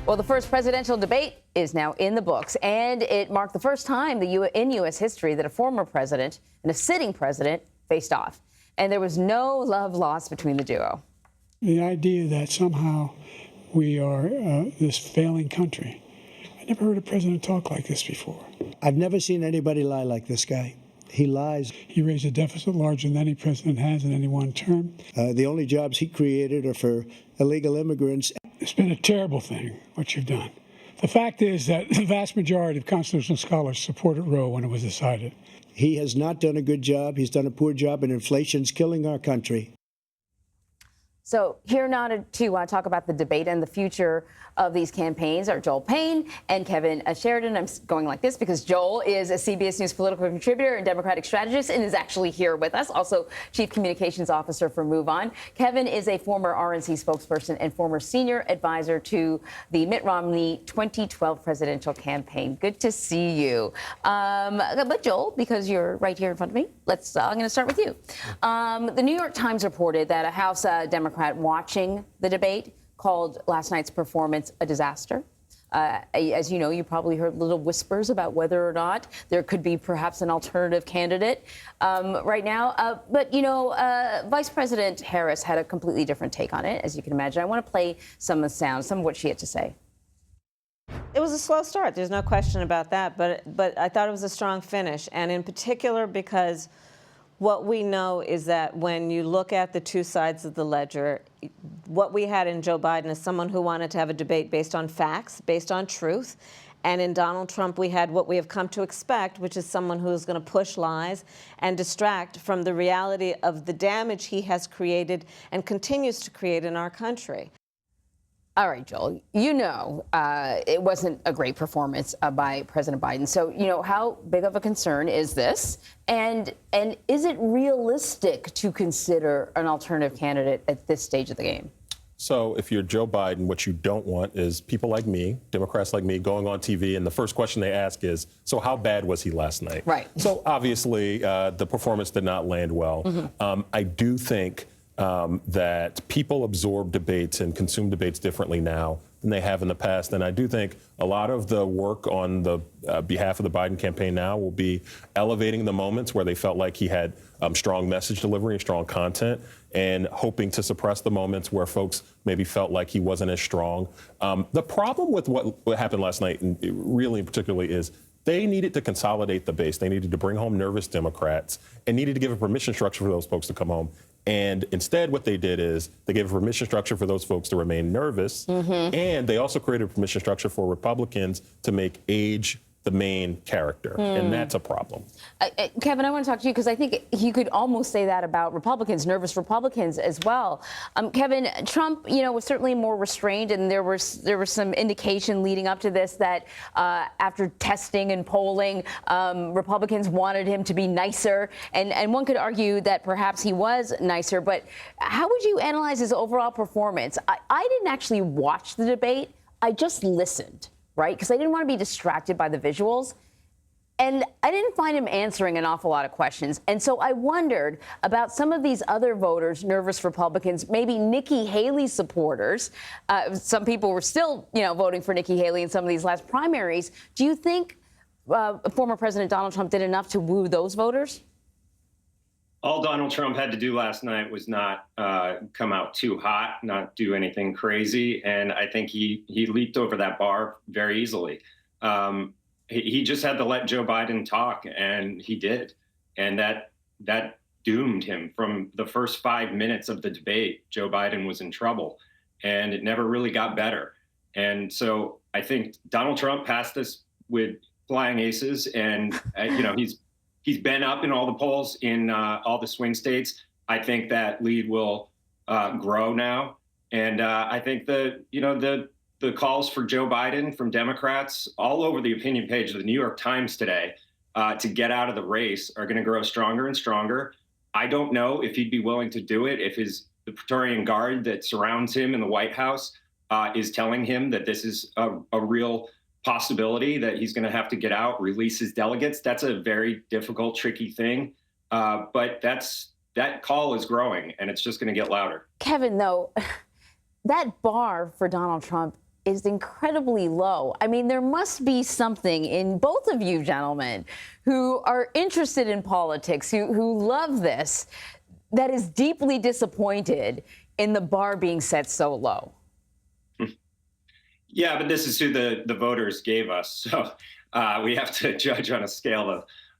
Well, the first presidential debate is now in the books, and it marked the first time in U.S. history that a former president and a sitting president faced off. And there was no love lost between the duo. The idea that somehow we are this failing country. I never heard a president talk like this before. I've never seen anybody lie like this guy. He lies. He raised a deficit larger than any president has in any one term. The only jobs he created are for illegal immigrants. It's been a terrible thing, what you've done. The fact is that the vast majority of constitutional scholars supported Roe when it was decided. He has not done a good job. He's done a poor job, and inflation's killing our country. So here now to talk about the debate and the future of these campaigns are Joel Payne and Kevin Sheridan. I'm going like this because Joel is a CBS News political contributor and Democratic strategist and is actually here with us, also Chief Communications Officer for Move On. Kevin is a former RNC spokesperson and former senior advisor to the Mitt Romney 2012 presidential campaign. Good to see you. But Joel, because you're right here in front of me, I'm going to start with you. The New York Times reported that a House Democrat watching the debate called last night's performance a disaster. As you know, you probably heard little whispers about whether or not there could be perhaps an alternative candidate right now. But, you know, Vice President Harris had a completely different take on it, as you can imagine. I want to play some of the sound, some of what she had to say. It was a slow start. There's no question about that. But I thought it was a strong finish, and in particular because what we know is that when you look at the two sides of the ledger, what we had in Joe Biden is someone who wanted to have a debate based on facts, based on truth. And in Donald Trump, we had what we have come to expect, which is someone who is going to push lies and distract from the reality of the damage he has created and continues to create in our country. All right, Joel, you know it wasn't a great performance by President Biden. So, you know, how big of a concern is this? And is it realistic to consider an alternative candidate at this stage of the game? So if you're Joe Biden, what you don't want is people like me, Democrats like me, going on TV, and the first question they ask is, so how bad was he last night? Right. So obviously, the performance did not land well. Mm-hmm. I do think that people absorb debates and consume debates differently now than they have in the past. And I do think a lot of the work on the behalf of the Biden campaign now will be elevating the moments where they felt like he had strong message delivery and strong content, and hoping to suppress the moments where folks maybe felt like he wasn't as strong. The problem with what happened last night, and really particularly, is they needed to consolidate the base. They needed to bring home nervous Democrats and needed to give a permission structure for those folks to come home. And instead, what they did is they gave a permission structure for those folks to remain nervous. Mm-hmm. And they also created a permission structure for Republicans to make age the main character. And that's a problem. Kevin, I want to talk to you because I think you could almost say that about Republicans, nervous Republicans as well. Kevin, Trump, you know, was certainly more restrained, and there was some indication leading up to this that after testing and polling, Republicans wanted him to be nicer. And one could argue that perhaps he was nicer. But how would you analyze his overall performance? I didn't actually watch the debate. I just listened. Right? Because I didn't want to be distracted by the visuals. And I didn't find him answering an awful lot of questions. And so I wondered about some of these other voters, nervous Republicans, maybe Nikki Haley supporters. Some people were still, you know, voting for Nikki Haley in some of these last primaries. Do you think former President Donald Trump did enough to woo those voters? All Donald Trump had to do last night was not come out too hot, not do anything crazy. And I think he leaped over that bar very easily. He just had to let Joe Biden talk, and he did. And that doomed him. From the first 5 minutes of the debate, Joe Biden was in trouble, and it never really got better. And so I think Donald Trump passed this with flying aces, and you know, He's been up in all the polls in all the swing states. I think that lead will grow now, and I think the calls for Joe Biden from Democrats all over the opinion page of the New York Times today to get out of the race are going to grow stronger and stronger. I don't know if he'd be willing to do it if the Praetorian Guard that surrounds him in the White House is telling him that this is a real possibility that he's going to have to get out, release his delegates. That's a very difficult, tricky thing. But that call is growing, and it's just going to get louder. Kevin, though, that bar for Donald Trump is incredibly low. I mean, there must be something in both of you gentlemen who are interested in politics, who love this, that is deeply disappointed in the bar being set so low. Yeah, but this is who the voters gave us. So we have to judge on a scale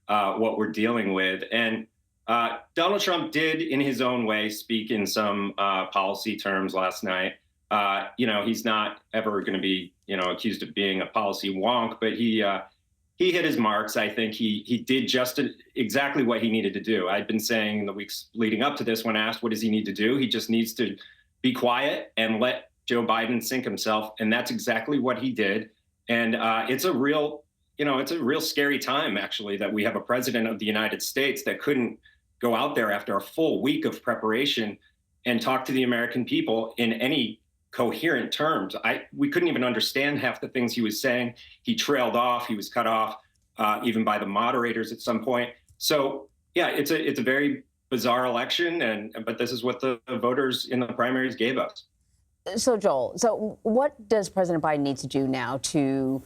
of what we're dealing with. And Donald Trump did, in his own way, speak in some policy terms last night. He's not ever going to be, accused of being a policy wonk, but he hit his marks. I think he did just exactly what he needed to do. I've been saying in the weeks leading up to this, when asked what does he need to do, he just needs to be quiet and let Joe Biden sink himself, and that's exactly what he did. And it's a real scary time, actually, that we have a president of the United States that couldn't go out there after a full week of preparation and talk to the American people in any coherent terms. We couldn't even understand half the things he was saying. He trailed off. He was cut off even by the moderators at some point. So yeah, it's a very bizarre election, but this is what the voters in the primaries gave us. So, Joel, what does President Biden need to do now to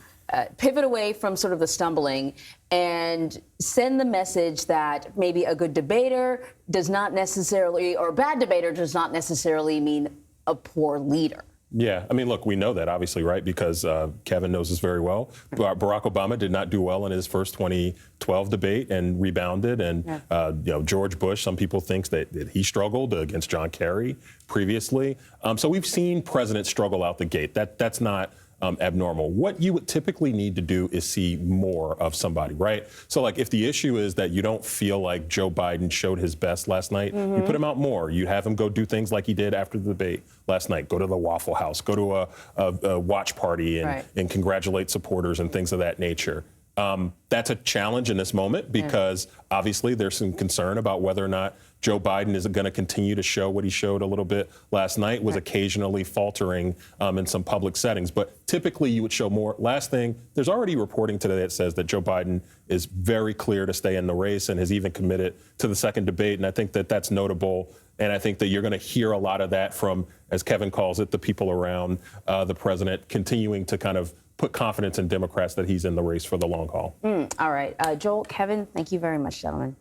pivot away from sort of the stumbling and send the message that maybe a good debater does not necessarily, or a bad debater does not necessarily mean a poor leader? Yeah, I mean, look, we know that, obviously, right? Because Kevin knows this very well. Barack Obama did not do well in his first 2012 debate and rebounded. And, George Bush, some people think that he struggled against John Kerry previously. So we've seen presidents struggle out the gate. That's not abnormal. What you would typically need to do is see more of somebody, right? So like if the issue is that you don't feel like Joe Biden showed his best last night, you put him out more. You have him go do things like he did after the debate last night. Go to the Waffle House, go to a watch party and congratulate supporters and things of that nature. That's a challenge in this moment because obviously there's some concern about whether or not Joe Biden is going to continue to show what he showed a little bit last night, was occasionally faltering in some public settings. But typically you would show more. Last thing, there's already reporting today that says that Joe Biden is very clear to stay in the race and has even committed to the second debate. And I think that that's notable. And I think that you're going to hear a lot of that from, as Kevin calls it, the people around the president continuing to kind of put confidence in Democrats that he's in the race for the long haul. All right. Joel, Kevin, thank you very much, gentlemen.